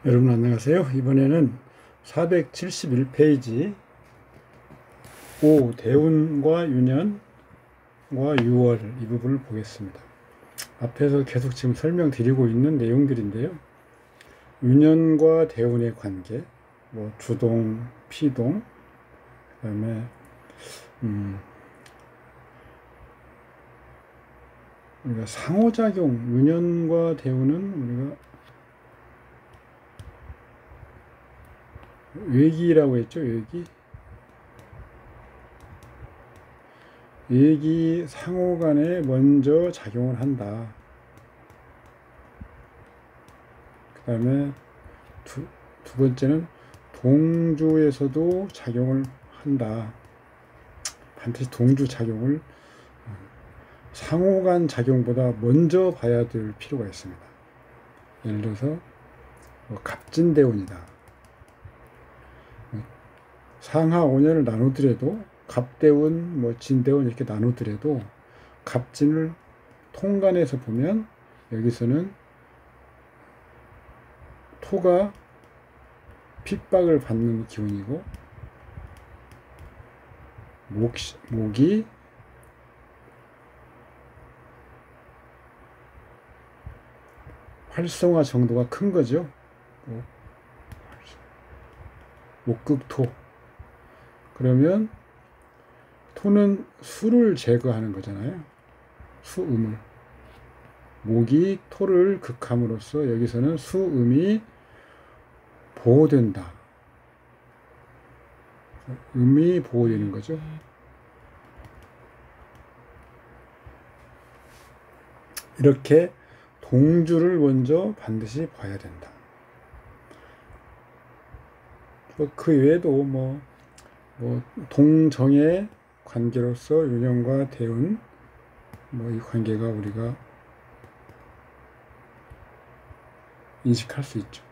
여러분 안녕하세요. 이번에는 471페이지 대운과 유년과 유월 이 부분을 보겠습니다. 앞에서 계속 지금 설명드리고 있는 내용들인데요. 유년과 대운의 관계, 주동, 피동, 그 다음에 우리가 상호작용, 유년과 대운은 우리가 외기라고 했죠. 외기 상호 간에 먼저 작용을 한다. 그 다음에 두 번째는 동주에서도 작용을 한다. 반드시 동주 작용을 상호 간 작용보다 먼저 봐야 될 필요가 있습니다. 예를 들어서 갑진대운이다. 상하 5년을 나누더라도 갑대운, 진대운 이렇게 나누더라도 갑진을 통간해서 보면 여기서는 토가 핍박을 받는 기운이고 목이 활성화 정도가 큰 거죠. 목극토. 그러면 토는 수를 제거하는 거잖아요. 수음을. 목이 토를 극함으로써 여기서는 수음이 보호된다. 음이 보호되는 거죠. 이렇게 동주를 먼저 반드시 봐야 된다. 그 외에도 동정의 관계로서 유년과 대운 이 관계가 우리가 인식할 수 있죠.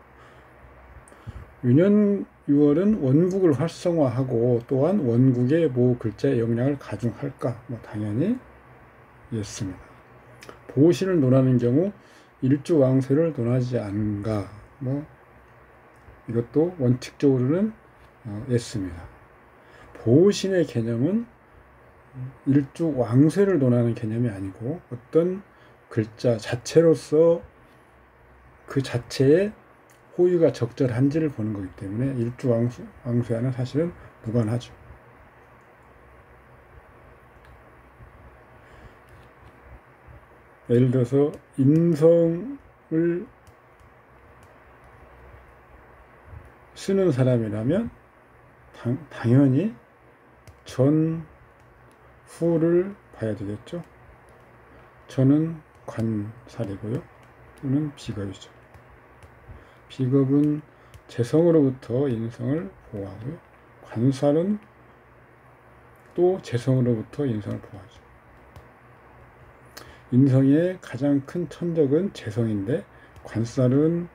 유년, 유월은 원국을 활성화하고 또한 원국의 글자의 영향을 가중할까? 당연히 예습니다. 보신을 논하는 경우 일주왕세를 논하지 않은가? 이것도 원칙적으로는 예습니다. 보신의 개념은 일주왕세를 논하는 개념이 아니고 어떤 글자 자체로서 그 자체에 호유가 적절한지를 보는 거기 때문에 일주왕세와는 사실은 무관하죠. 예를 들어서 인성을 쓰는 사람이라면 당연히 전, 후를 봐야 되겠죠. 전은 관살이고요. 후는 비겁이죠. 비겁은 재성으로부터 인성을 보호하고요. 관살은 또 재성으로부터 인성을 보호하죠. 인성의 가장 큰 천적은 재성인데 관살은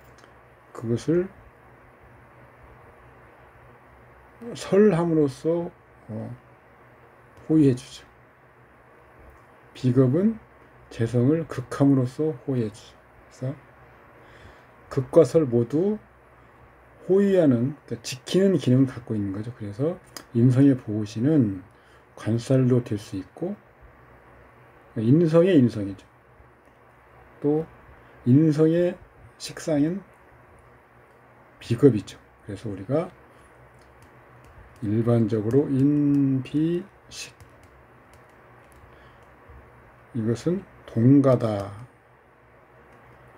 그것을 설함으로써 호위해주죠. 비겁은 재성을 극함으로써 호위해주죠. 그래서 극과 설 모두 호위하는, 그러니까 지키는 기능을 갖고 있는 거죠. 그래서 인성의 보호신은 관살도 될 수 있고 인성의 인성이죠. 또 인성의 식상인 비겁이죠. 그래서 우리가 일반적으로 인비식, 이것은 동가다,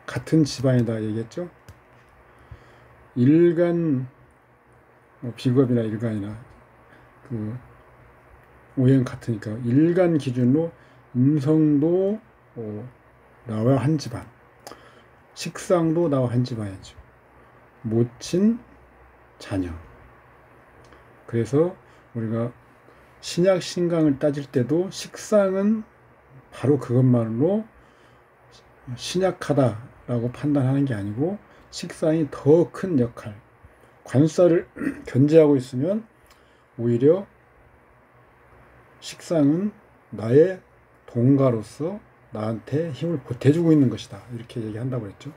같은 집안이다 얘기했죠. 일간, 비겁이나 일간이나 오행 같으니까 일간 기준으로 인성도 나와 한 집안, 식상도 나와 한 집안이죠. 모친 자녀. 그래서 우리가 신약 신강을 따질 때도 식상은 바로 그것만으로 신약하다라고 판단하는 게 아니고 식상이 더 큰 역할, 관살을 견제하고 있으면 오히려 식상은 나의 동가로서 나한테 힘을 보태주고 있는 것이다. 이렇게 얘기한다고 했죠.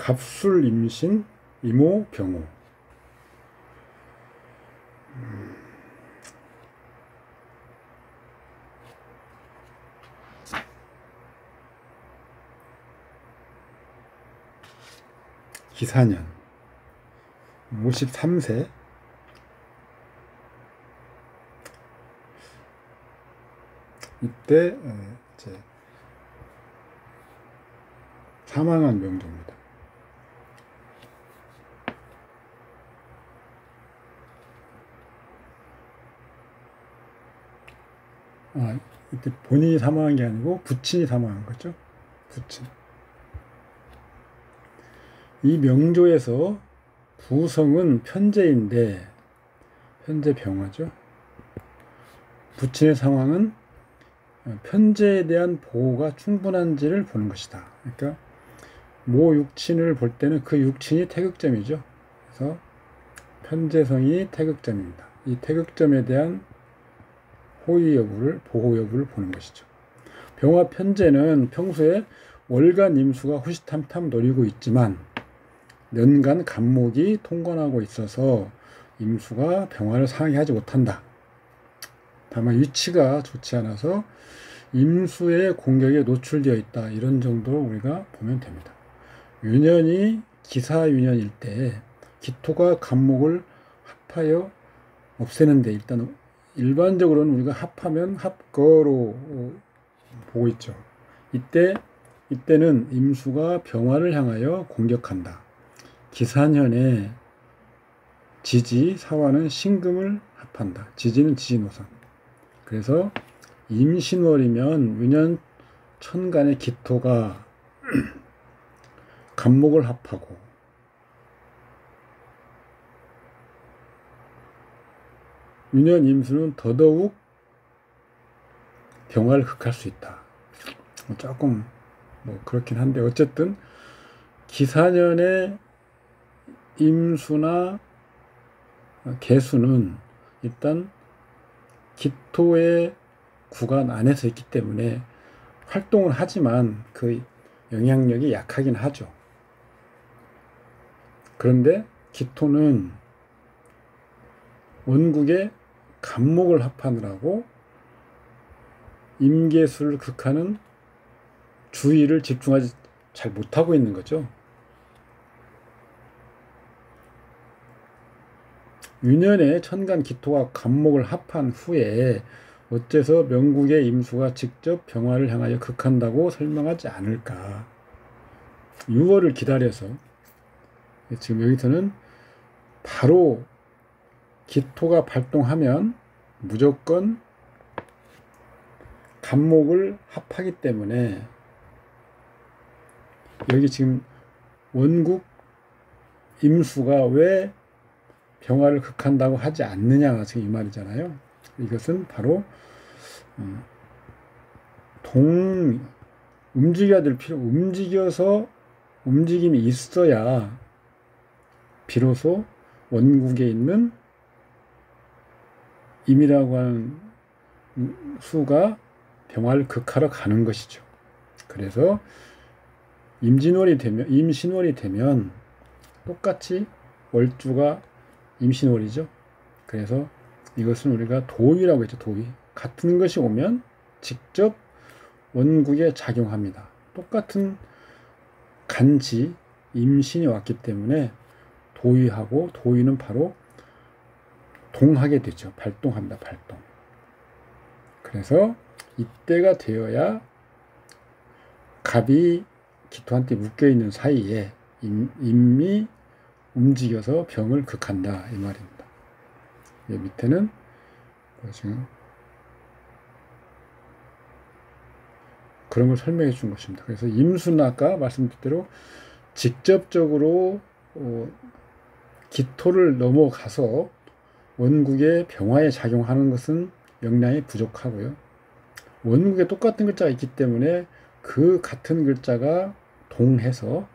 갑술 임신, 이모, 병호. 기사년 53세. 이때 이제 사망한 명조입니다. 이때 본인이 사망한 게 아니고 부친이 사망한 거죠. 부친. 이 명조에서 부성은 편제인데 현재 병화죠. 부친의 상황은 편제에 대한 보호가 충분한지를 보는 것이다. 그러니까 모 육친을 볼 때는 그 육친이 태극점이죠. 그래서 편제성이 태극점입니다. 이 태극점에 대한 호의 여부를, 보호 여부를 보는 것이죠. 병화 편제는 평소에 월간 임수가 호시탐탐 노리고 있지만 년간 간목이 통관하고 있어서 임수가 병화를 상해하지 못한다. 다만 위치가 좋지 않아서 임수의 공격에 노출되어 있다. 이런 정도로 우리가 보면 됩니다. 유년이 기사유년일 때 기토가 간목을 합하여 없애는데, 일단 일반적으로는 우리가 합하면 합거로 보고 있죠. 이때는 임수가 병화를 향하여 공격한다. 기산현의 지지, 사화는 신금을 합한다. 지지는 지지노선. 그래서 임신월이면 유년 천간의 기토가 간목을 합하고 유년 임수는 더더욱 병화를 극할 수 있다. 조금 그렇긴 한데 어쨌든 기사년의 임수나 개수는 일단 기토의 구간 안에서 있기 때문에 활동을 하지만 그 영향력이 약하긴 하죠. 그런데 기토는 원국의 간목을 합하느라고 임계수를 극하는 주의를 집중하지 잘 못하고 있는 거죠. 유년에 천간 기토가 간목을 합한 후에 어째서 명국의 임수가 직접 병화를 향하여 극한다고 설명하지 않을까. 6월을 기다려서 지금 여기서는 바로 기토가 발동하면 무조건 간목을 합하기 때문에 여기 지금 원국 임수가 왜 병화를 극한다고 하지 않느냐, 지금 이 말이잖아요. 이것은 바로 움직여야 될 움직여서 움직임이 있어야 비로소 원국에 있는 임이라고 하는 수가 병화를 극하러 가는 것이죠. 그래서 임신월이 되면 똑같이 월주가 임신월이죠. 그래서 이것은 우리가 도위라고 했죠. 도위. 같은 것이 오면 직접 원국에 작용합니다. 똑같은 간지, 임신이 왔기 때문에 도위하고, 도위는 바로 동하게 되죠. 발동합니다. 발동. 그래서 이때가 되어야 갑이 기토한테 묶여있는 사이에 임이 움직여서 병을 극한다, 이 말입니다. 밑에는 지금 그런 걸 설명해 준 것입니다. 그래서 임수는 아까 말씀드린 대로 직접적으로 기토를 넘어가서 원국의 병화에 작용하는 것은 역량이 부족하고요. 원국에 똑같은 글자가 있기 때문에 그 같은 글자가 동해서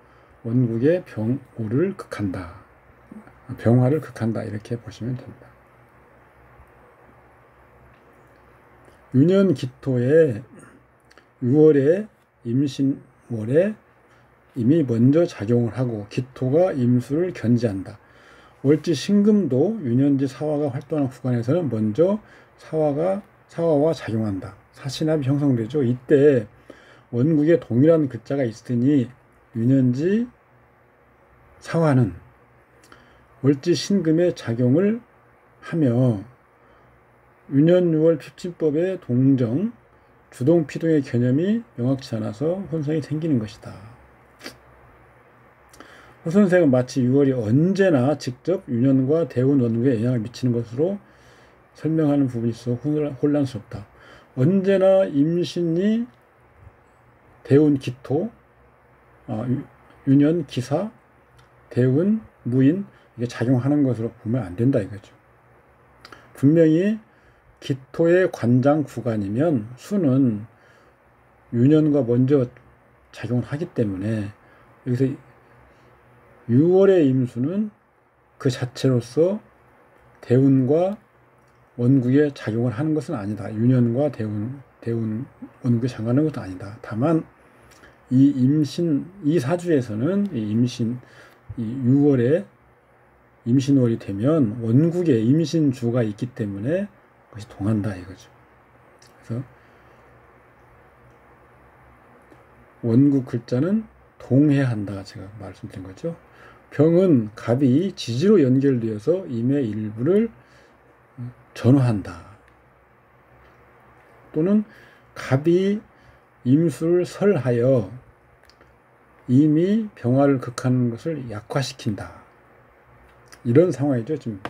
원국의 병화를 극한다, 이렇게 보시면 됩니다. 유년 기토에 6월에 임신월에 이미 먼저 작용을 하고 기토가 임수를 견지한다. 월지 신금도 유년지 사화가 활동하는 구간에서는 먼저 사화와 작용한다. 사신합이 형성되죠. 이때 원국에 동일한 글자가 있으니 유년지 사화는 월지 신금의 작용을 하며 유년 6월 필진법의 동정, 주동, 피동의 개념이 명확치 않아서 혼선이 생기는 것이다. 호선생은 마치 6월이 언제나 직접 유년과 대운 원국에 영향을 미치는 것으로 설명하는 부분이 있어 혼란스럽다. 언제나 임신이 대운 기토, 유년 기사, 대운 무인 이게 작용하는 것으로 보면 안 된다 이거죠. 분명히 기토의 관장 구간이면 수는 유년과 먼저 작용을 하기 때문에 여기서 6월의 임수는 그 자체로서 대운과 원국에 작용을 하는 것은 아니다. 유년과 대운 원국에 작용하는 것도 아니다. 다만 이 사주에서는 이 6월에 임신월이 되면 원국에 임신주가 있기 때문에 그것이 동한다 이거죠. 그래서 원국 글자는 동해한다 제가 말씀드린 거죠. 병은 갑이 지지로 연결되어서 임의 일부를 전화한다. 또는 갑이 임수를 설하여 임이 병화를 극하는 것을 약화시킨다. 이런 상황이죠. 지금.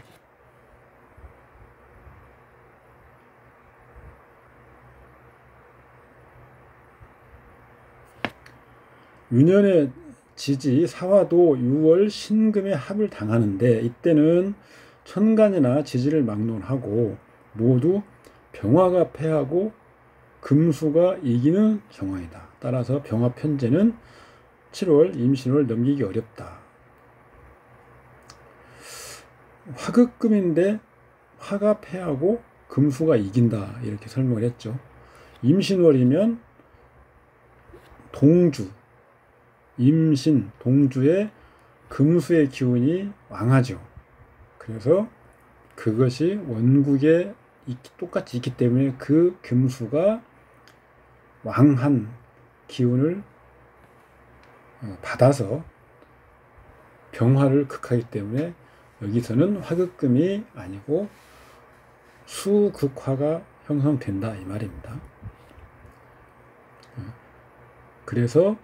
유년의 지지 사화도 6월 신금의 합을 당하는데 이때는 천간이나 지지를 막론하고 모두 병화가 패하고 금수가 이기는 정황이다. 따라서 병화 편제는 7월 임신월 넘기기 어렵다. 화극금인데 화가 패하고 금수가 이긴다. 이렇게 설명을 했죠. 임신월이면 동주, 임신, 동주의 금수의 기운이 왕하죠. 그래서 그것이 원국에 똑같이 있기 때문에 그 금수가 왕한 기운을 받아서 병화를 극하기 때문에 여기서는 화극금이 아니고 수극화가 형성된다 이 말입니다. 그래서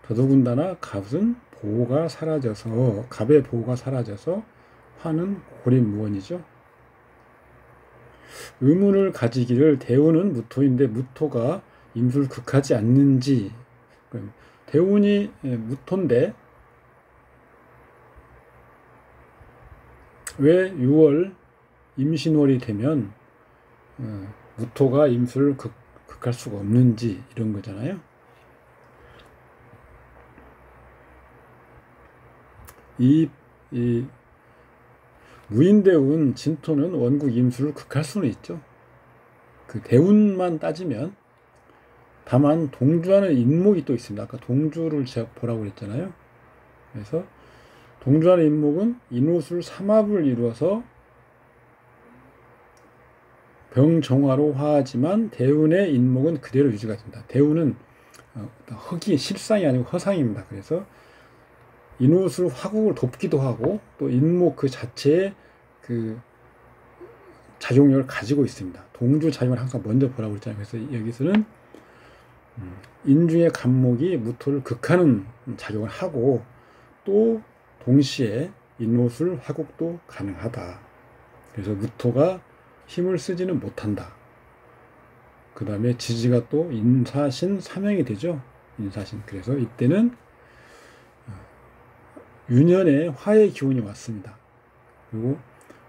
더더군다나 갑은 보호가 사라져서 갑의 보호가 사라져서 화는 고립무원이죠. 의문을 가지기를 대운은 무토인데 무토가 임수를 극하지 않는지 대운이 무토인데 왜 6월 임신월이 되면 무토가 임수를 극할 수가 없는지 이런 거잖아요. 이 무인대운 진토는 원국 임수를 극할 수는 있죠. 그 대운만 따지면 다만 동주하는 인목이 또 있습니다. 아까 동주를 제가 보라고 그랬잖아요. 그래서 동주하는 인목은 인호술 삼합을 이루어서 병정화로 화하지만 대운의 인목은 그대로 유지가 된다. 대운은 흑이 실상이 아니고 허상입니다. 그래서 인호술 화국을 돕기도 하고 또 인목 그 자체의 그 작용력을 가지고 있습니다. 동주 작용을 항상 먼저 보라고 했잖아요. 그래서 여기서는 인중의 간목이 무토를 극하는 작용을 하고 또 동시에 인호술 화국도 가능하다. 그래서 무토가 힘을 쓰지는 못한다. 그 다음에 지지가 또 인사신 삼형이 되죠. 인사신. 그래서 이때는 유년에 화의 기운이 왔습니다. 그리고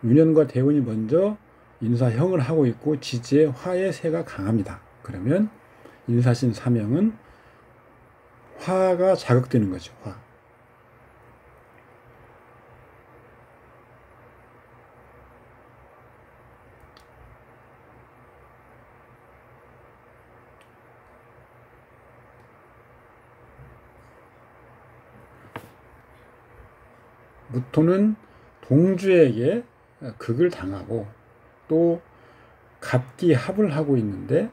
유년과 대운이 먼저 인사형을 하고 있고 지지에 화의 세가 강합니다. 그러면 인사신 삼형은 화가 자극되는 거죠. 화. 무토는 동주에게 극을 당하고 또 갑기합을 하고 있는데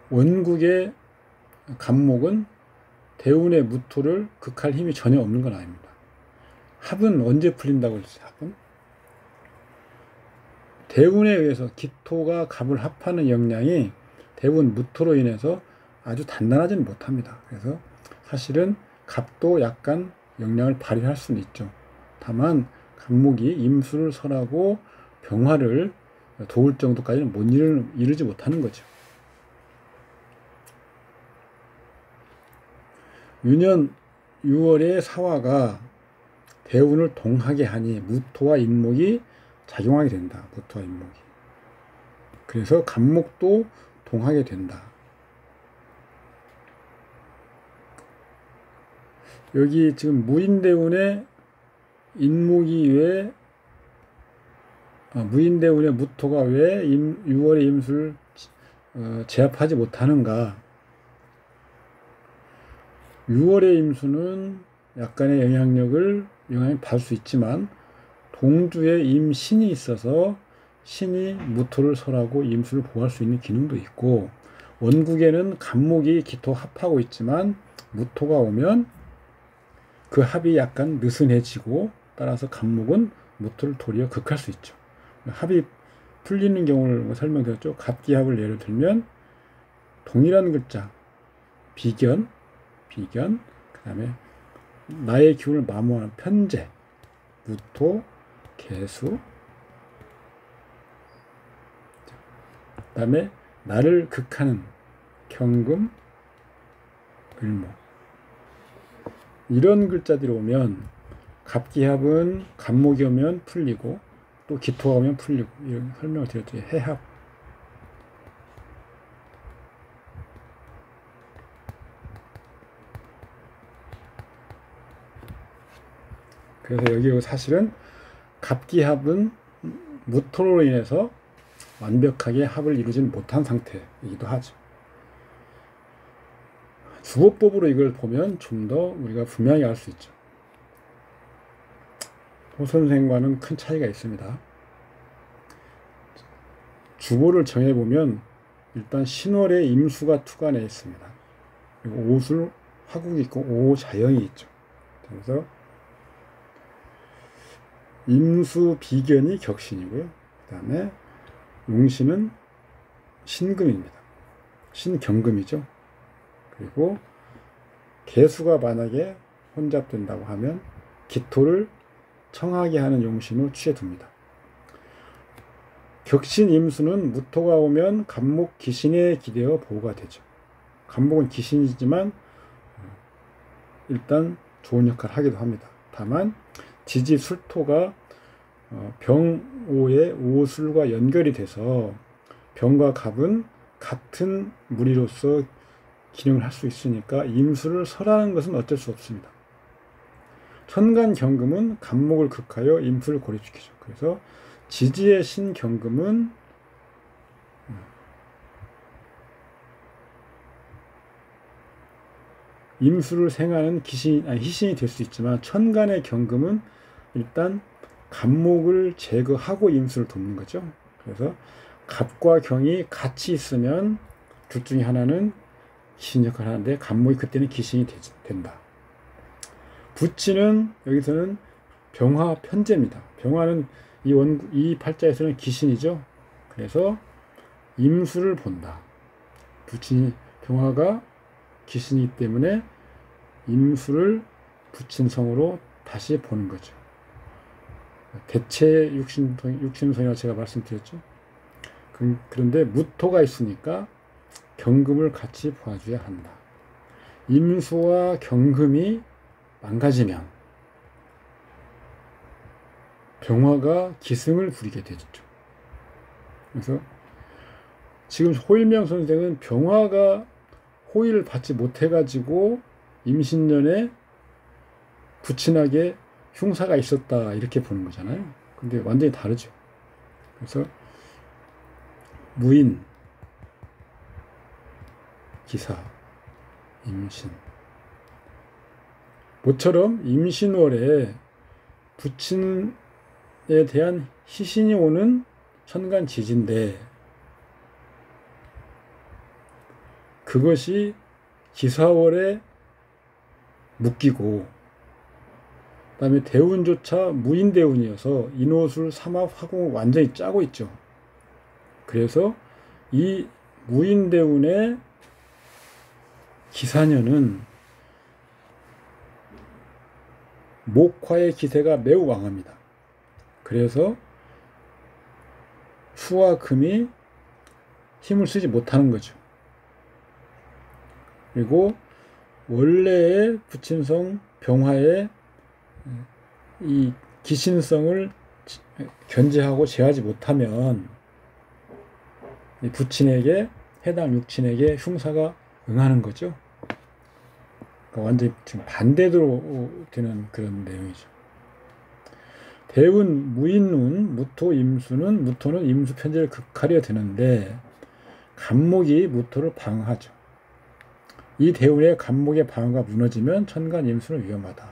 원국의 갑목은 대운의 무토를 극할 힘이 전혀 없는 건 아닙니다. 합은 언제 풀린다고 했어요? 합은 대운에 의해서 기토가 갑을 합하는 역량이 대운 무토로 인해서 아주 단단하지는 못합니다. 그래서 사실은 갑도 약간 역량을 발휘할 수는 있죠. 다만 갑목이 임수를 설하고 병화를 도울 정도까지는 못 이루지 못하는 거죠. 유년 6월에 사화가 대운을 동하게 하니 무토와 인목이 작용하게 된다. 무토와 인목이. 그래서 갑목도 동하게 된다. 여기 지금 무인대운에 인목이 왜 무인대운의 무토가 왜 6월의 임수를 제압하지 못하는가? 6월의 임수는 약간의 영향을 받을 수 있지만 동주에 임신이 있어서 신이 무토를 설하고 임수를 보호할 수 있는 기능도 있고 원국에는 갑목이 기토 합하고 있지만 무토가 오면 그 합이 약간 느슨해지고 따라서 갑목은 무토를 도리어 극할 수 있죠. 합이 풀리는 경우를 설명드렸죠. 갑기합을 예를 들면 동일한 글자 비견, 그 다음에 나의 기운을 마모하는 편재, 무토, 개수, 그 다음에 나를 극하는 경금, 을목. 이런 글자들이 오면 갑기합은 갑목이 오면 풀리고 또 기토가 오면 풀리고 이런 설명을 드렸죠. 해합. 그래서 여기 사실은 갑기합은 무토로 인해서 완벽하게 합을 이루진 못한 상태이기도 하죠. 주보법으로 이걸 보면 좀 더 우리가 분명히 알 수 있죠. 호선생과는 큰 차이가 있습니다. 주보를 정해보면 일단 신월에 임수가 투관해 있습니다. 그리고 오술 화국이 있고 오자영이 있죠. 그래서 임수 비견이 격신이고요. 그 다음에 용신은 신금입니다. 신경금이죠. 그리고 개수가 만약에 혼잡된다고 하면 기토를 청하게 하는 용신으로 취해둡니다. 격신 임수는 무토가 오면 갑목 기신에 기대어 보호가 되죠. 갑목은 기신이지만 일단 좋은 역할을 하기도 합니다. 다만 지지 술토가 병오의 오술과 연결이 돼서 병과 갑은 같은 무리로서 기능을 할 수 있으니까 임수를 설하는 것은 어쩔 수 없습니다. 천간경금은 갑목을 극하여 임수를 고립시키죠. 그래서 지지의 신경금은 임수를 생하는 희신이 될 수 있지만 천간의 경금은 일단 갑목을 제거하고 임수를 돕는 거죠. 그래서 갑과 경이 같이 있으면 둘 중에 하나는 기신 역할을 하는데 갑목이 그때는 기신이 된다. 부치는 여기서는 병화 편재입니다. 병화는 이 팔자에서는 기신이죠. 그래서 임수를 본다. 부친이 병화가 기신이기 때문에 임수를 부친성으로 다시 보는 거죠. 대체 육신성이라고 제가 말씀드렸죠. 그런데 무토가 있으니까 경금을 같이 봐줘야 한다. 임수와 경금이 망가지면 병화가 기승을 부리게 되죠. 그래서 지금 호일명 선생은 병화가 호의를 받지 못해가지고 임신년에 부친하게 흉사가 있었다 이렇게 보는 거잖아요. 근데 완전히 다르죠. 그래서 무인, 기사, 임신 모처럼 임신월에 부친에 대한 희신이 오는 천간지지인데 그것이 기사월에 묶이고 그다음에 대운조차 무인대운이어서 인호술 삼합 화공을 완전히 짜고 있죠. 그래서 이 무인대운의 기사년은 목화의 기세가 매우 왕합니다. 그래서 수와 금이 힘을 쓰지 못하는 거죠. 그리고 원래의 부친성 병화의 이 기신성을 견제하고 제하지 못하면 이 부친에게 해당 육친에게 흉사가 응하는 거죠. 그러니까 완전히 지금 반대로 되는 그런 내용이죠. 대운 무인운 무토 임수는 무토는 임수 편제를 극하려 드는데 간목이 무토를 방하죠. 이 대운의 간목의 방어가 무너지면 천간 임수는 위험하다.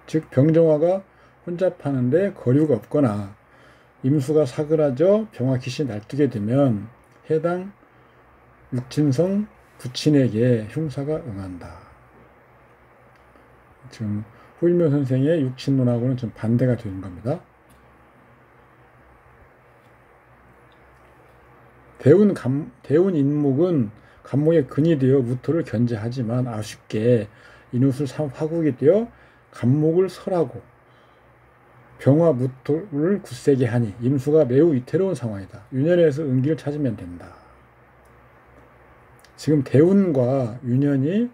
즉 병정화가 혼잡하는데 거류가 없거나 임수가 사그라져 병화 귀신이 날뛰게 되면 해당 육친성 부친에게 흉사가 응한다. 지금 후일묘 선생의 육친론하고는 좀 반대가 되는 겁니다. 대운 인목은 간목의 근이 되어 무토를 견제하지만 아쉽게 인후술 화국이 되어 간목을 설하고 병화 무토를 굳세게 하니 임수가 매우 위태로운 상황이다. 유년에서 은기를 찾으면 된다. 지금 대운과 유년이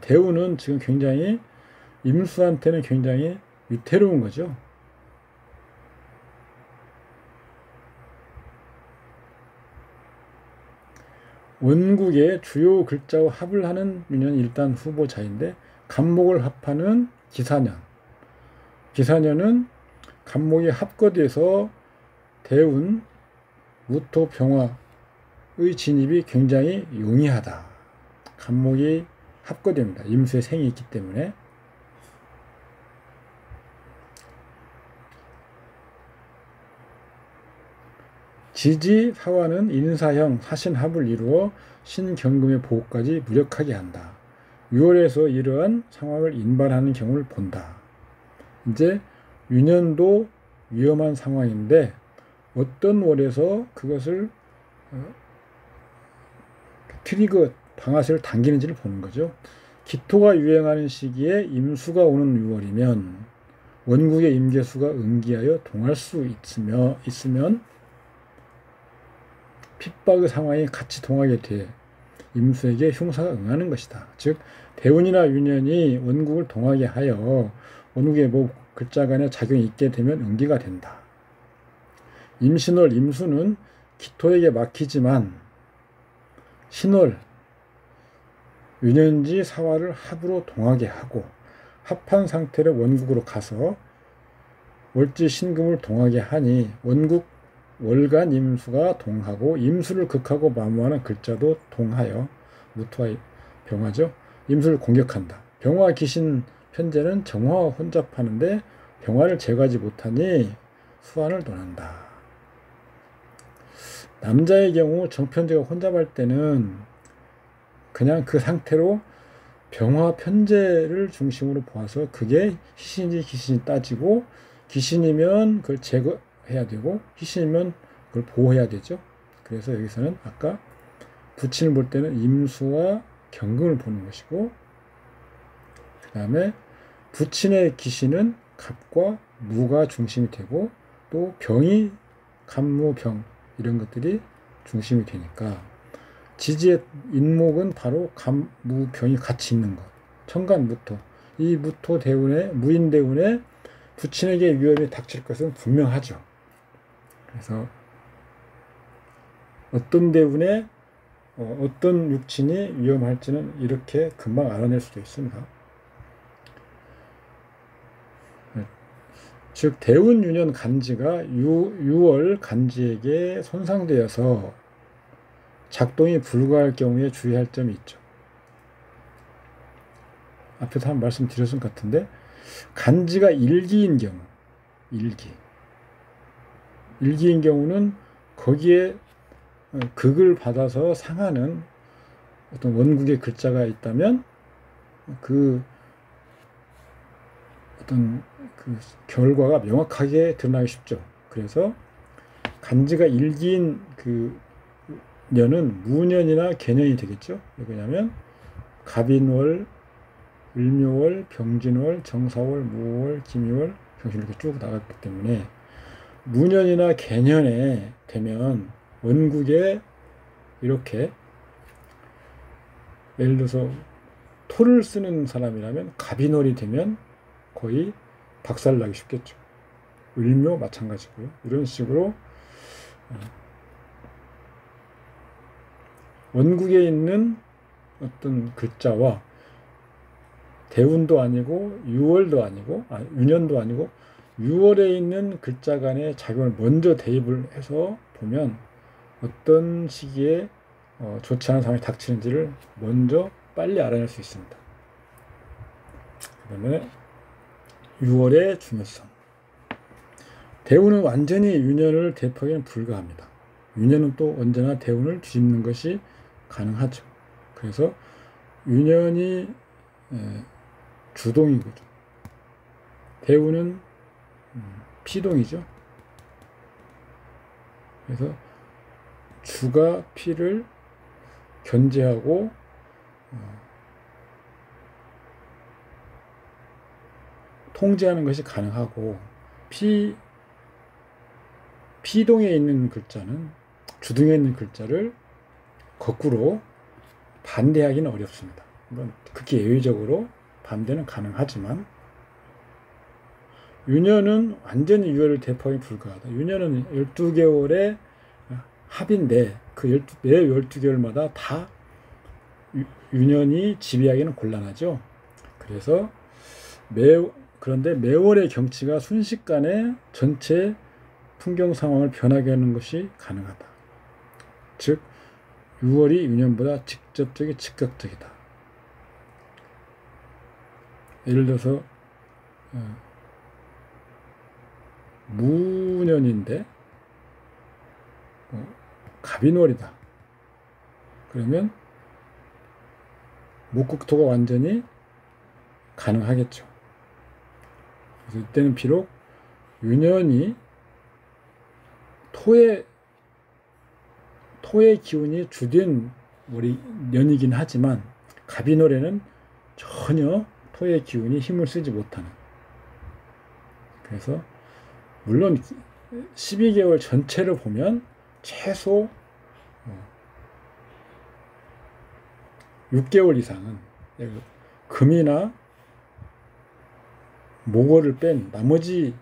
대운은 지금 굉장히 임수한테는 굉장히 위태로운 거죠. 원국의 주요 글자와 합을 하는 유년이 일단 후보자인데 간목을 합하는 기사년. 기사년은 간목이 합거돼서 대운, 무토, 병화의 진입이 굉장히 용이하다. 간목이 합거됩니다. 임수의 생이 있기 때문에. 지지, 사화는 인사형, 사신합을 이루어 신경금의 보호까지 무력하게 한다. 6월에서 이러한 상황을 인발하는 경우를 본다. 이제 유년도 위험한 상황인데 어떤 월에서 그것을 트리거, 방아쇠를 당기는지를 보는 거죠. 기토가 유행하는 시기에 임수가 오는 6월이면 원국의 임계수가 응기하여 동할 수 있으면 핍박의 상황이 같이 동하게 돼 임수에게 흉사가 응하는 것이다. 즉 대운이나 유년이 원국을 동하게 하여 원국의 뭐 글자 간에 작용이 있게 되면 응기가 된다. 임신월 임수는 기토에게 막히지만 신월 유년지 사화를 합으로 동하게 하고 합한 상태로 원국으로 가서 월지 신금을 동하게 하니 원국 월간 임수가 동하고 임수를 극하고 마무하는 글자도 동하여 무토와 병화죠. 임수를 공격한다. 병화 귀신 편제는 정화와 혼잡하는데 병화를 제거하지 못하니 수환을 논한다. 남자의 경우 정편제가 혼잡할 때는 그냥 그 상태로 병화 편제를 중심으로 보아서 그게 희신인지 귀신인지 따지고 귀신이면 그걸 제거해야 되고 희신이면 그걸 보호해야 되죠. 그래서 여기서는 아까 부친을 볼 때는 임수와 경금을 보는 것이고 그 다음에 부친의 귀신은 갑과 무가 중심이 되고 또 병이 갑무병 이런 것들이 중심이 되니까 지지의 인목은 바로 갑무병이 같이 있는 것. 천간무토. 이 무토 대운에 무인대운에 부친에게 위험이 닥칠 것은 분명하죠. 그래서 어떤 대운에 어떤 육친이 위험할지는 이렇게 금방 알아낼 수도 있습니다. 즉 대운 유년 간지가 6월 간지에게 손상되어서 작동이 불가할 경우에 주의할 점이 있죠. 앞에서 한 말씀 드렸을 것 같은데, 간지가 일기인 경우, 일기인 경우는 거기에 극을 받아서 상하는 어떤 원국의 글자가 있다면 그 어떤 그 결과가 명확하게 드러나기 쉽죠. 그래서 간지가 일기인 그 년은 무년이나 개년이 되겠죠. 왜냐하면 갑인월, 을묘월, 병진월, 정사월, 무월, 김이월, 병신 이렇게 쭉 나갔기 때문에 무년이나 개년에 되면 원국에 이렇게 예를 들어서 토를 쓰는 사람이라면 갑인월이 되면 거의 박살나기 쉽겠죠. 을묘 마찬가지고요. 이런 식으로 원국에 있는 어떤 글자와 대운도 아니고 유월도 아니고 유년도 아니고 6월에 있는 글자 간의 작용을 먼저 대입을 해서 보면 어떤 시기에 좋지 않은 상황이 닥치는지를 먼저 빨리 알아낼 수 있습니다. 그 다음에 6월의 중요성. 대운은 완전히 유년을 대표하기는 불가합니다. 유년은 또 언제나 대운을 뒤집는 것이 가능하죠. 그래서 유년이 주동이거죠. 대운은 피동이죠. 그래서 주가 피를 견제하고 통제하는 것이 가능하고, 피동에 있는 글자는, 주동에 있는 글자를 거꾸로 반대하기는 어렵습니다. 물론 극히 예외적으로 반대는 가능하지만, 유년은 완전히 유월을 대표하기 불가하다. 유년은 12개월의 합인데 그 매 12개월마다 다 유년이 지배하기는 곤란하죠. 그래서 그런데 매월의 경치가 순식간에 전체 풍경 상황을 변하게 하는 것이 가능하다. 즉 6월이 유년보다 직접적이 즉각적이다. 예를 들어서 무년인데 갑인월이다. 그러면 목국토가 완전히 가능하겠죠. 그래서 이때는 비록 유년이 토의 기운이 주된 년이긴 하지만 갑인월에는 전혀 토의 기운이 힘을 쓰지 못하는, 그래서 물론 12개월 전체를 보면 최소 6개월 이상은 금이나 목월을 뺀 나머지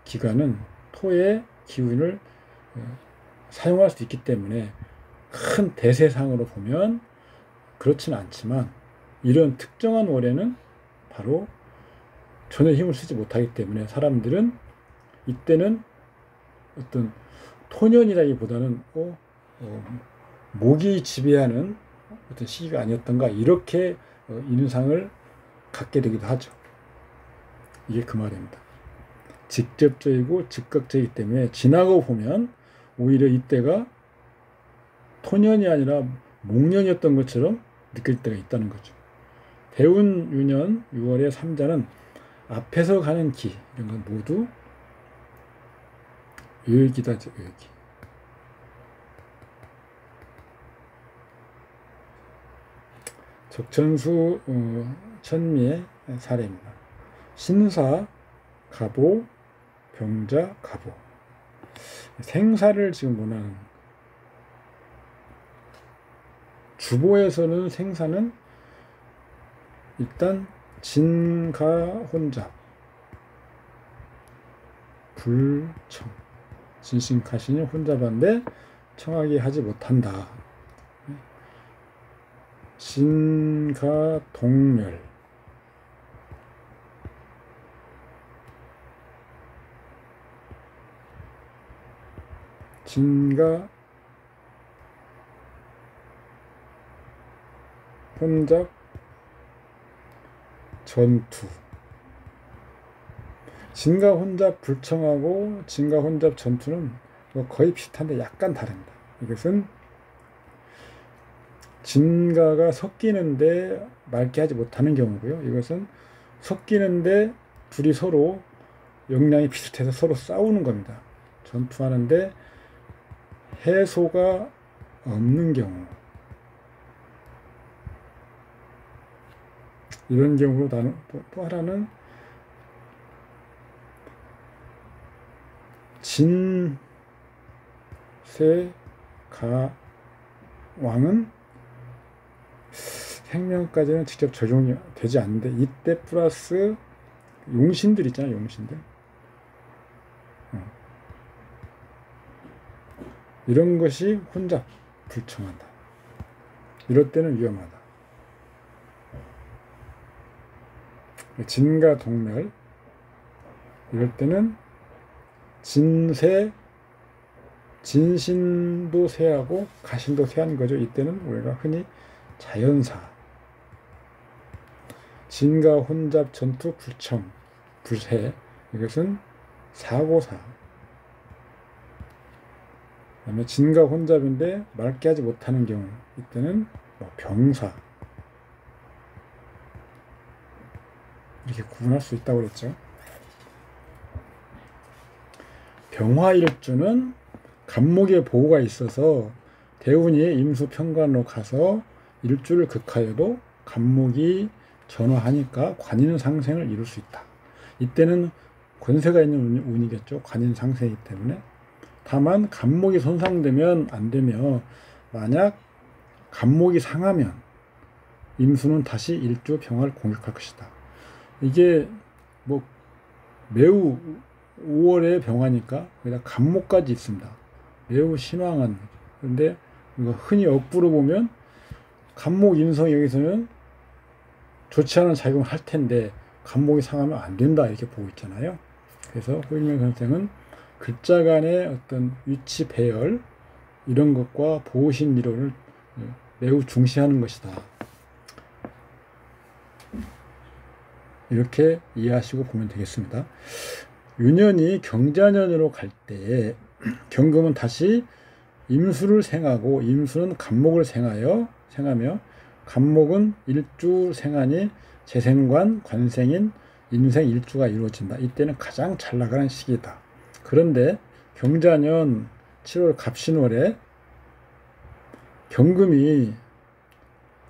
기간은 토의 기운을 사용할 수 있기 때문에 큰 대세상으로 보면 그렇지는 않지만, 이런 특정한 월에는 바로 전혀 힘을 쓰지 못하기 때문에 사람들은 이때는 어떤 토년이라기보다는 목이 지배하는 어떤 시기가 아니었던가, 이렇게 인상을 갖게 되기도 하죠. 이게 그 말입니다. 직접적이고 즉각적이기 때문에 지나고 보면 오히려 이때가 토년이 아니라 목년이었던 것처럼 느낄 때가 있다는 거죠. 대운 유년 6월의 삼자는 앞에서 가는 기, 이런 건 모두 요일기다죠. 요일기. 적천수 천미의 사례입니다. 신사, 갑오, 병자, 갑오. 생사를 지금 원하는, 주보에서는 생사는 일단 진가 혼잡, 불청, 진신가신이 혼잡한데 청하게 하지 못한다. 진가 동멸, 진가 혼잡 전투. 진가혼잡 불청하고 진가혼잡 전투는 뭐 거의 비슷한데 약간 다릅니다. 이것은 진가가 섞이는데 맑게 하지 못하는 경우고요. 이것은 섞이는데 둘이 서로 역량이 비슷해서 서로 싸우는 겁니다. 전투하는데 해소가 없는 경우. 이런 경우로 나는 또 하나는 진세가왕은 생명까지는 직접 적용이 되지 않는데 이때 플러스 용신들 있잖아요. 용신들. 이런 것이 혼잡 불청한다. 이럴 때는 위험하다. 진가 동멸. 이럴 때는 진신도 세하고 가신도 세한 거죠. 이때는 우리가 흔히 자연사. 진가 혼잡 전투 불청 불세. 이것은 사고사. 그다음에 진가 혼잡인데 맑게 하지 못하는 경우. 이때는 병사. 이렇게 구분할 수 있다고 그랬죠. 병화일주는 간목의 보호가 있어서 대운이 임수평관으로 가서 일주를 극하여도 간목이 전화하니까 관인상생을 이룰 수 있다. 이때는 권세가 있는 운이겠죠. 관인상생이기 때문에. 다만 간목이 손상되면 안 되며 만약 간목이 상하면 임수는 다시 일주 병화를 공격할 것이다. 이게 뭐 매우 5월의 병화니까 거기다 간목까지 있습니다. 매우 신왕한. 그런데 이거 흔히 억부로 보면 간목 인성 여기서는 좋지 않은 작용을 할 텐데 간목이 상하면 안 된다 이렇게 보고 있잖아요. 그래서 호일명 선생은 글자 간의 어떤 위치 배열 이런 것과 보호신 이론을 매우 중시하는 것이다. 이렇게 이해하시고 보면 되겠습니다. 유년이 경자년으로 갈 때 경금은 다시 임수를 생하고 임수는 간목을 생하며 간목은 일주 생하니 재생관 관생인 인생 일주가 이루어진다. 이때는 가장 잘 나가는 시기다. 그런데 경자년 7월 갑신월에 경금이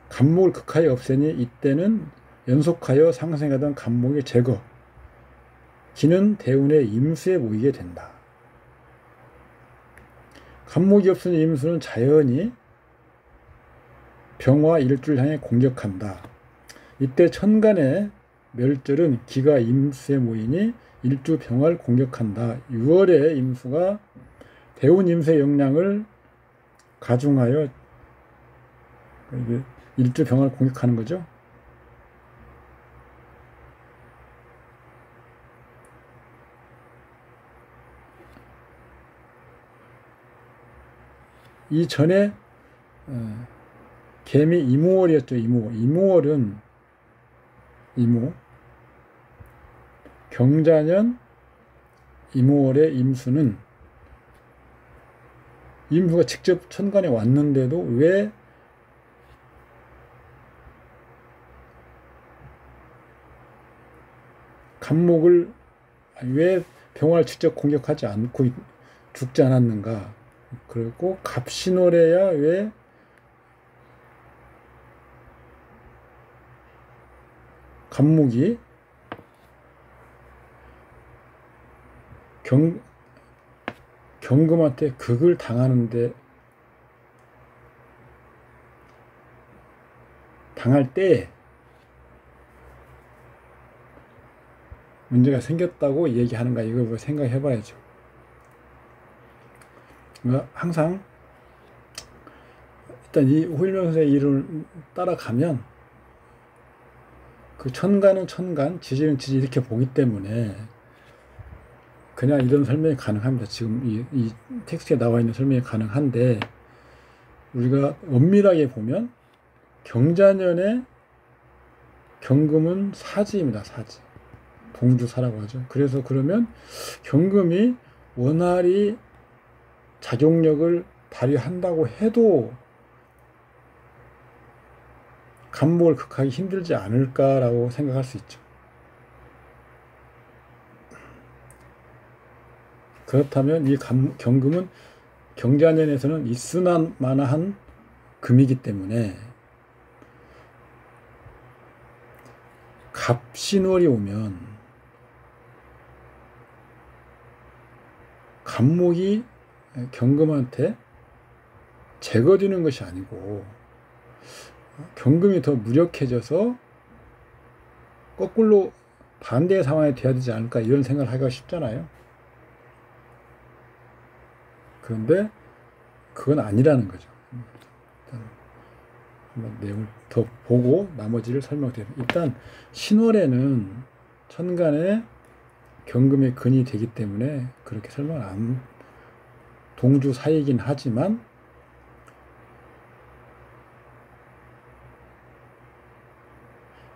간목을 극하여 없애니 이때는 연속하여 상생하던 간목의 제거 기는 대운의 임수에 모이게 된다. 간목이 없으니 임수는 자연히 병화 일주를 향해 공격한다. 이때 천간의 멸절은 기가 임수에 모이니 일주 병화를 공격한다. 6월에 임수가 대운 임수의 영향을 가중하여 일주 병화를 공격하는 거죠. 이 전에 개미 이무월이었죠. 이무월은 경자년 이무월의 임수는 임수가 직접 천간에 왔는데도 왜 간목을 왜 병화를 직접 공격하지 않고 죽지 않았는가? 그리고 갑신월에야 왜 간목이 경금한테 극을 당할 때 문제가 생겼다고 얘기하는가 이걸 생각해 봐야죠. 항상 일단 이 호일명 선생의 이론을 따라가면 그 천간은 천간, 지지는 지지 이렇게 보기 때문에 그냥 이런 설명이 가능합니다. 지금 이 텍스트에 나와 있는 설명이 가능한데 우리가 엄밀하게 보면 경금은 사지입니다. 사지. 동주사라고 하죠. 그래서 그러면 경금이 원활히 작용력을 발휘한다고 해도 간목을 극하기 힘들지 않을까라고 생각할 수 있죠. 그렇다면 이 경금은 경자년에서는 있을 만한 금이기 때문에 갑신월이 오면 간목이 경금한테 제거되는 것이 아니고 경금이 더 무력해져서 거꾸로 반대의 상황이 돼야 되지 않을까 이런 생각을 하기가 쉽잖아요. 그런데 그건 아니라는 거죠. 한번 내용을 더 보고 나머지를 설명드립니다. 일단 신월에는 천간에 경금의 근이 되기 때문에 그렇게 설명을 안 동주 사이긴 하지만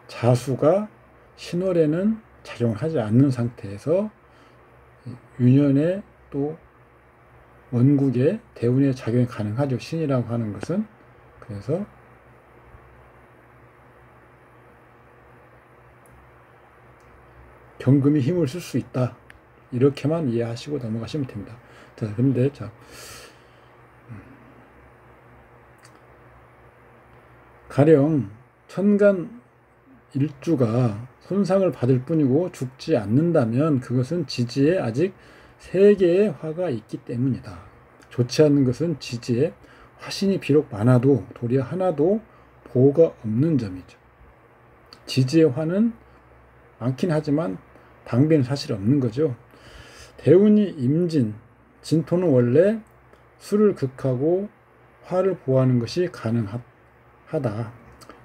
자수가 신월에는 작용을 하지 않는 상태에서 유년에 또 원국에 대운에 작용이 가능하죠. 신이라고 하는 것은. 그래서 경금이 힘을 쓸 수 있다. 이렇게만 이해하시고 넘어가시면 됩니다. 자, 근데 가령 천간 일주가 손상을 받을 뿐이고 죽지 않는다면 그것은 지지에 아직 3개의 화가 있기 때문이다. 좋지 않은 것은 지지에 화신이 비록 많아도 도리어 하나도 보호가 없는 점이죠. 지지의 화는 많긴 하지만 방비는 사실 없는 거죠. 대운이 임진, 진토는 원래 수를 극하고 화를 보호하는 것이 가능하다.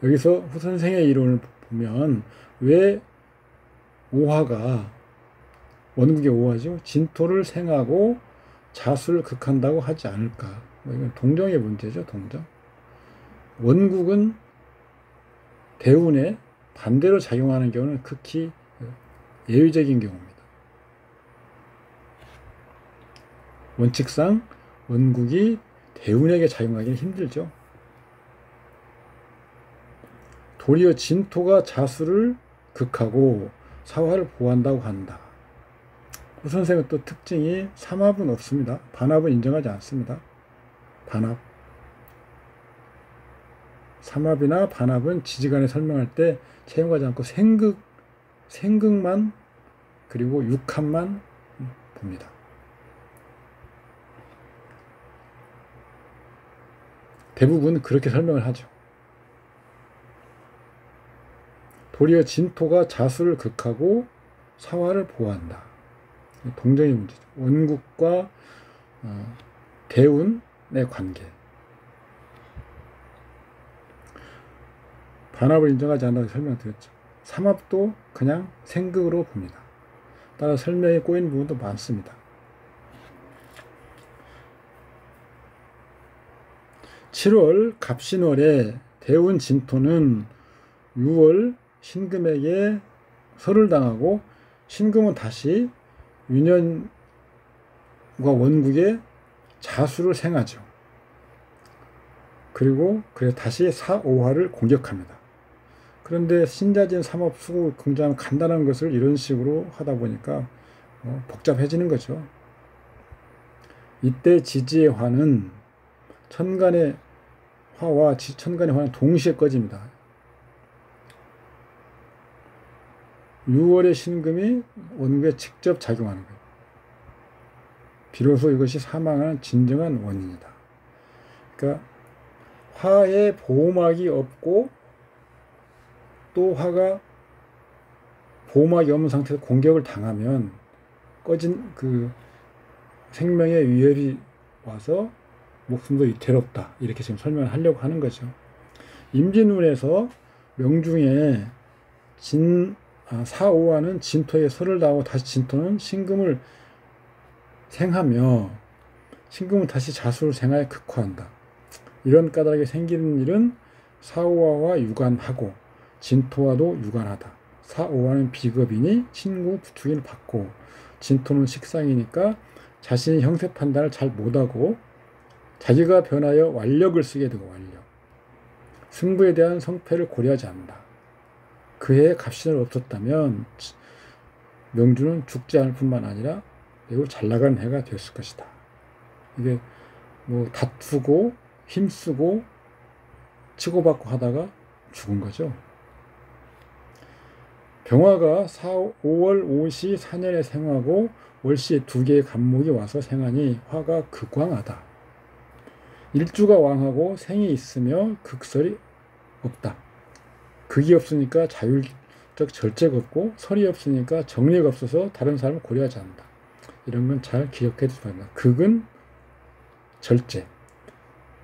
여기서 후선생의 이론을 보면 왜 오화가 원국의 오화죠. 진토를 생하고 자수를 극한다고 하지 않을까. 이건 동정의 문제죠. 동정. 원국은 대운에 반대로 작용하는 경우는 극히 예외적인 경우입니다. 원칙상 원국이 대운에게 작용하기는 힘들죠. 도리어 진토가 자수를 극하고 사화를 보호한다고 한다. 후선생은 또 특징이 삼합은 없습니다. 반합은 인정하지 않습니다. 반합. 삼합이나 반합은 지지간에 설명할 때 채용하지 않고 생극만 그리고 육합만 봅니다. 대부분 그렇게 설명을 하죠. 도리어 진토가 자수를 극하고 사화를 보호한다. 동정의 문제죠. 원국과 대운의 관계. 반합을 인정하지 않는다고 설명드렸죠. 삼합도 그냥 생극으로 봅니다. 따라 설명에 꼬이는 부분도 많습니다. 7월 갑신월에 대운 진토는 6월 신금에게 설을 당하고 신금은 다시 유년과 원국에 자수를 생하죠. 그리고 그래서 다시 사오화를 공격합니다. 그런데 신자진 삼합 수국 긍정 간단한 것을 이런 식으로 하다 보니까 복잡해지는 거죠. 이때 지지의 화는 천간의 화와 천간의 화는 동시에 꺼집니다. 6월의 신금이 원국에 직접 작용하는 거예요. 비로소 이것이 사망하는 진정한 원인이다. 그러니까 화에 보호막이 없고 또 화가 보호막이 없는 상태에서 공격을 당하면 꺼진 그 생명의 위협이 와서 목숨도 위태롭다. 이렇게 지금 설명을 하려고 하는 거죠. 임진운에서 명중에 사오화는 진토에 설을 당하고 다시 진토는 신금을 생하며 신금은 다시 자수를 생하여 극화한다. 이런 까닭이 생기는 일은 사오화와 유관하고 진토와도 유관하다. 사오화는 비겁이니 친구 부추기를 받고, 진토는 식상이니까 자신이 형세 판단을 잘 못하고 자기가 변하여 완력을 쓰게 되고, 완력. 승부에 대한 성패를 고려하지 않는다. 그해에 갑신을 없었다면 명주는 죽지 않을 뿐만 아니라 매우 잘 나가는 해가 되었을 것이다. 이게 뭐 다투고 힘쓰고 치고받고 하다가 죽은 거죠. 병화가 5월 5시 4년에 생하고 월시에 2개의 간목이 와서 생하니 화가 극왕하다. 일주가 왕하고 생이 있으며 극설이 없다. 극이 없으니까 자율적 절제가 없고 설이 없으니까 정리가 없어서 다른 사람을 고려하지 않는다. 이런 건 잘 기억해 두셔야 합니다. 극은 절제,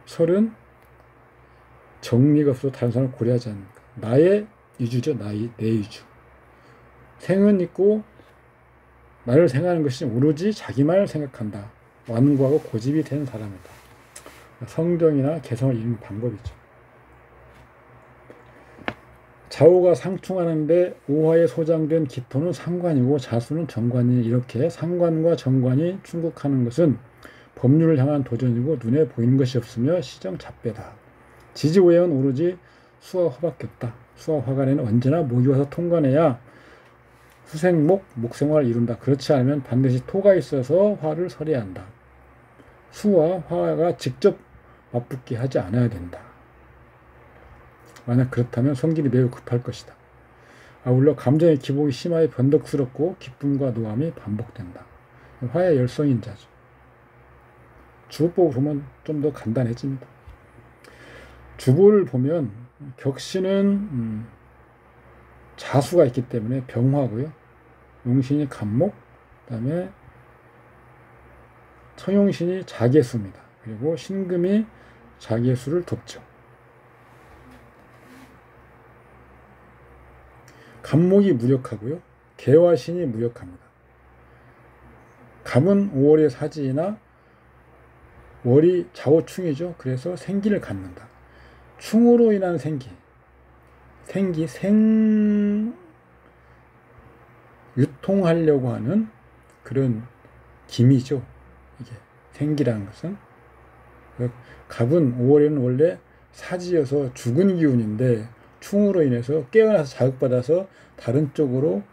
설은 정리가 없어서 다른 사람을 고려하지 않는다. 나의 유주죠. 내 유주. 생은 있고 나를 생각하는 것이 오로지 자기만을 생각한다. 완고하고 고집이 된 사람이다. 성정이나 개성을 이루는 방법이죠. 좌우가 상충하는데 오화에 소장된 기토는 상관이고 자수는 정관이니, 이렇게 상관과 정관이 충국하는 것은 법률을 향한 도전이고 눈에 보이는 것이 없으며 시정잡배다. 지지오행은 오로지 수와 화밖에 없다. 수와 화간에는 언제나 목이 와서 통과해야 후생목, 목생화를 이룬다. 그렇지 않으면 반드시 토가 있어서 화를 설해야 한다. 수와 화가 직접 맞붙게 하지 않아야 된다. 만약 그렇다면 성질이 매우 급할 것이다. 아울러 감정의 기복이 심하게 변덕스럽고 기쁨과 노함이 반복된다. 화의 열성인자죠. 주보를 보면 좀 더 간단해집니다. 주보를 보면 격신은 자수가 있기 때문에 병화고요. 용신이 간목, 그 다음에 청용신이 자계수입니다. 그리고 신금이 자계수를 돕죠. 간목이 무력하고요. 개화신이 무력합니다. 갑은 5월의 사지이나 월이 좌우충이죠. 그래서 생기를 갖는다. 충으로 인한 생기, 유통하려고 하는 그런 기미죠. 이게 생기라는 것은. 갑은 5월에는 원래 사지여서 죽은 기운인데 충으로 인해서 깨어나서 자극받아서 다른 쪽으로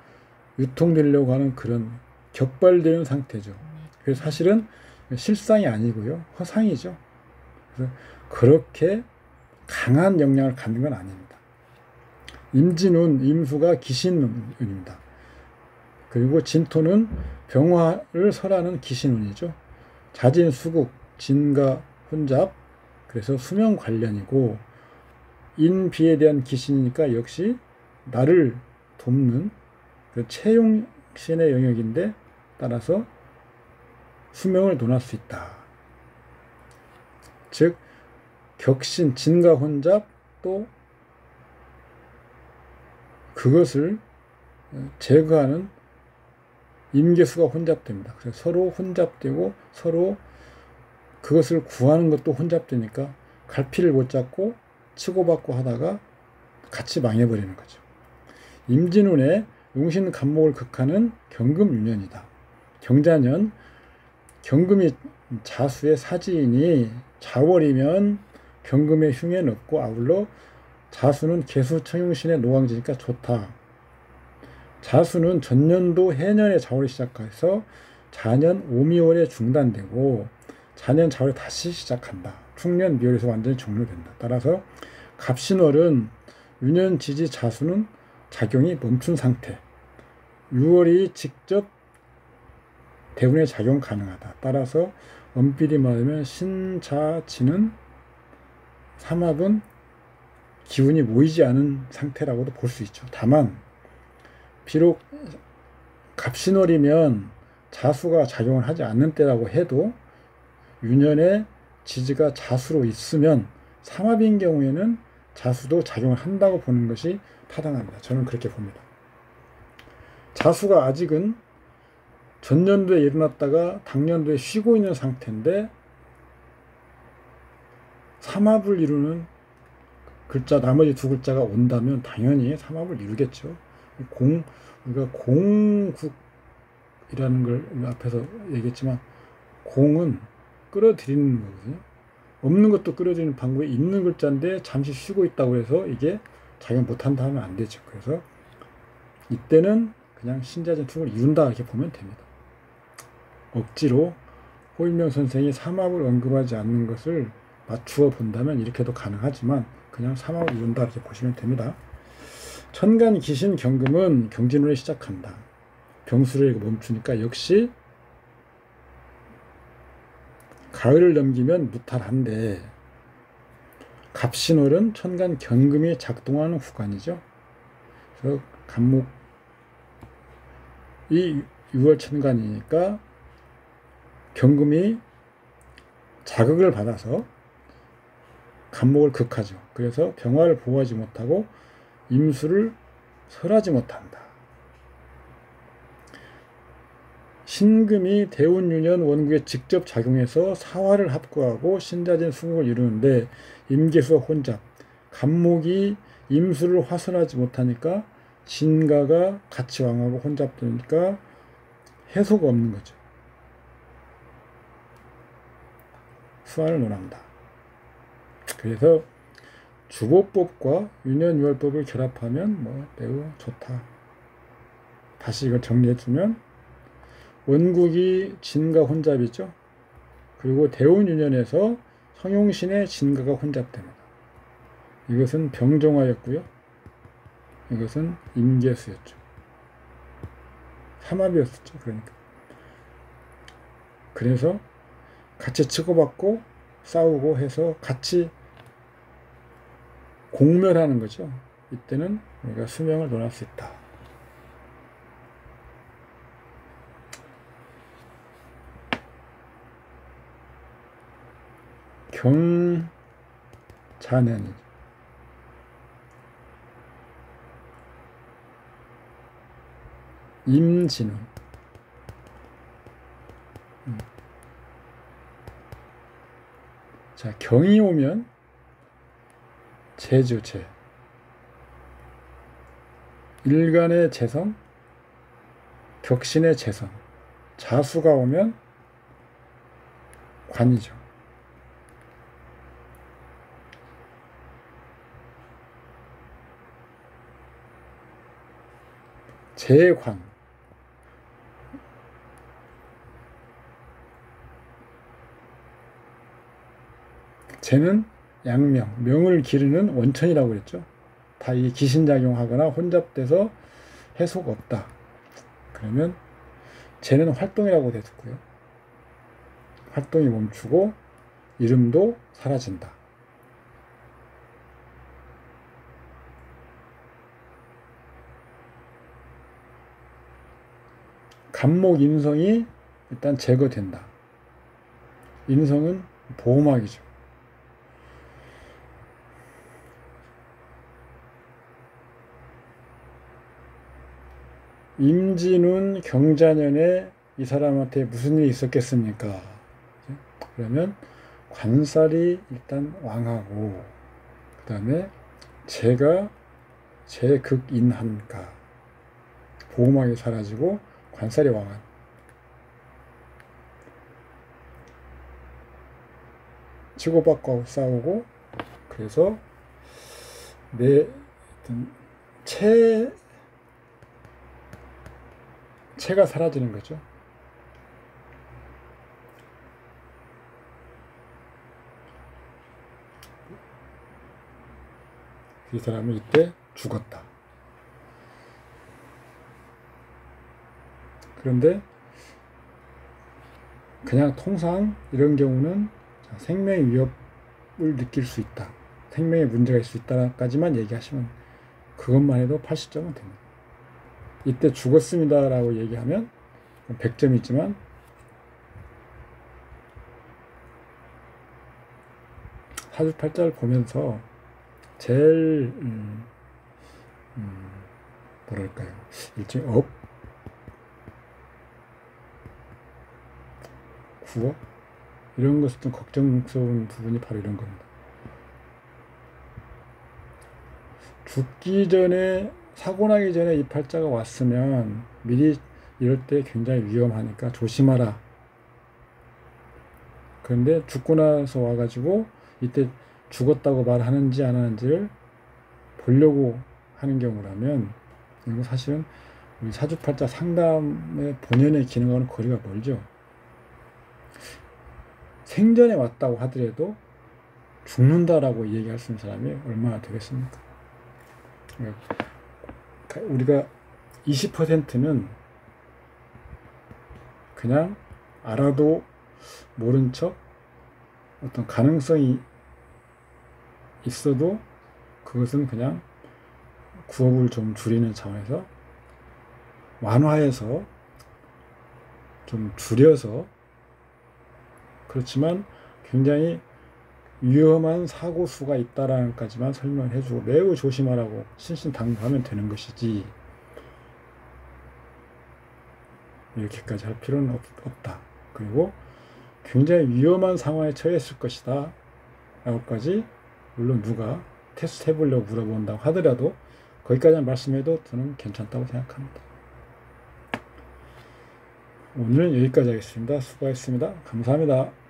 유통되려고 하는 그런 격발되는 상태죠. 그래서 사실은 실상이 아니고요. 허상이죠. 그래서 그렇게 강한 영향을 갖는 건 아닙니다. 임진운, 임수가 기신운입니다. 그리고 진토는 병화를 설하는 기신운이죠. 자진, 수국, 진과 혼잡, 그래서 수명 관련이고, 인비에 대한 기신이니까 역시 나를 돕는 그 채용신의 영역인데, 따라서 수명을 논할 수 있다. 즉 격신, 진과 혼잡, 또 그것을 제거하는 임계수가 혼잡됩니다. 그래서 서로 혼잡되고 서로 그것을 구하는 것도 혼잡되니까 갈피를 못 잡고 치고받고 하다가 같이 망해버리는 거죠. 임진운의 용신 간목을 극하는 경금유년이다. 경자년, 경금이 자수의 사지이니 자월이면 경금의 흉에는 없고, 아울러 자수는 개수 청용신의 노왕지니까 좋다. 자수는 전년도 해년에 자월이 시작해서 자년 오미월에 중단되고 자년 자월에 다시 시작한다. 충년 미월에서 완전히 종료된다. 따라서 갑신월은 유년 지지 자수는 작용이 멈춘 상태. 6월이 직접 대운에 작용 가능하다. 따라서 엄밀히 말하면 신자지는 삼합은 기운이 모이지 않은 상태라고도 볼 수 있죠. 다만 비록 갑신월이면 자수가 작용을 하지 않는 때라고 해도 유년에 지지가 자수로 있으면 삼합인 경우에는 자수도 작용을 한다고 보는 것이 타당합니다. 저는 그렇게 봅니다. 자수가 아직은 전년도에 일어났다가 당년도에 쉬고 있는 상태인데 삼합을 이루는 글자 나머지 두 글자가 온다면 당연히 삼합을 이루겠죠. 우리가 공국이라는 걸 앞에서 얘기했지만 공은 끌어들이는 거거든요. 없는 것도 끌어들이는 방법이 있는 글자인데 잠시 쉬고 있다고 해서 이게 자기가 못한다 하면 안 되죠. 그래서 이때는 그냥 신자진 투을 이룬다 이렇게 보면 됩니다. 억지로 호일명 선생이 삼합을 언급하지 않는 것을 맞추어 본다면 이렇게도 가능하지만 그냥 삼합을 이룬다 이렇게 보시면 됩니다. 천간 기신 경금은 경진월에 시작한다. 병수를 멈추니까 역시 가을을 넘기면 무탈한데 갑신월은 천간 경금이 작동하는 구간이죠. 그래서 간목이 6월 천간이니까 경금이 자극을 받아서 간목을 극하죠. 그래서 병화를 보호하지 못하고 임수를 설하지 못한다. 신금이 대운유년 원국에 직접 작용해서 사화를 합구하고 신자진 수국을 이루는데 임계수와 혼잡, 간목이 임수를 화선하지 못하니까 진가가 같이 왕하고 혼잡되니까 해소가 없는 거죠. 수화를 논한다. 그래서 주보법과 유년유월법을 결합하면 매우 좋다. 다시 이걸 정리해주면 원국이 진가 혼잡이죠. 그리고 대운유년에서 성용신의 진가가 혼잡됩니다. 이것은 병종화였고요. 이것은 임계수였죠. 삼합이었었죠. 그러니까. 그래서 같이 치고받고 싸우고 해서 같이 공멸하는 거죠. 이때는 우리가 수명을 논할 수 있다. 경자년 임진운 자, 경이 오면 재주재 일간의 재성 격신의 재성 자수가 오면 관이죠. 재관 재는 양명, 명을 기르는 원천이라고 그랬죠. 다 이 기신작용하거나 혼잡돼서 해소가 없다. 그러면 재는 활동이라고 됐고요. 활동이 멈추고 이름도 사라진다. 간목 인성이 일단 제거된다. 인성은 보호막이죠. 임진운 경자년에 이 사람한테 무슨 일이 있었겠습니까? 그러면 관살이 일단 왕하고 그 다음에 재가 재극인한가 보호막이 사라지고 관살이 왕한 치고받고 싸우고 그래서 체가 사라지는 거죠. 이 사람은 이때 죽었다. 그런데 그냥 통상 이런 경우는 생명의 위협을 느낄 수 있다. 생명에 문제가 있을 수 있다까지만 얘기하시면 그것만 해도 80점은 됩니다. 이때 죽었습니다 라고 얘기하면 100점이 있지만 사주팔자를 보면서 제일 뭐랄까요, 일종의 구업 이런 것을 좀 걱정스러운 부분이 바로 이런 겁니다. 죽기 전에, 사고 나기 전에 이 팔자가 왔으면 미리 이럴 때 굉장히 위험하니까 조심하라. 그런데 죽고 나서 와가지고 이때 죽었다고 말하는지 안 하는지를 보려고 하는 경우라면 이건 사실은 우리 사주팔자 상담의 본연의 기능과는 거리가 멀죠. 생전에 왔다고 하더라도 죽는다라고 얘기할 수 있는 사람이 얼마나 되겠습니까? 우리가 20%는 그냥 알아도 모른 척 어떤 가능성이 있어도 그것은 그냥 구업을 좀 줄이는 차원에서 완화해서 좀 줄여서, 그렇지만 굉장히 위험한 사고 수가 있다라는 것까지만 설명을 해주고 매우 조심하라고 신신당부하면 되는 것이지, 이렇게까지 할 필요는 없다. 그리고 굉장히 위험한 상황에 처했을 것이다 라고까지, 물론 누가 테스트 해보려고 물어본다고 하더라도 거기까지만 말씀해도 저는 괜찮다고 생각합니다. 오늘은 여기까지 하겠습니다. 수고하셨습니다. 감사합니다.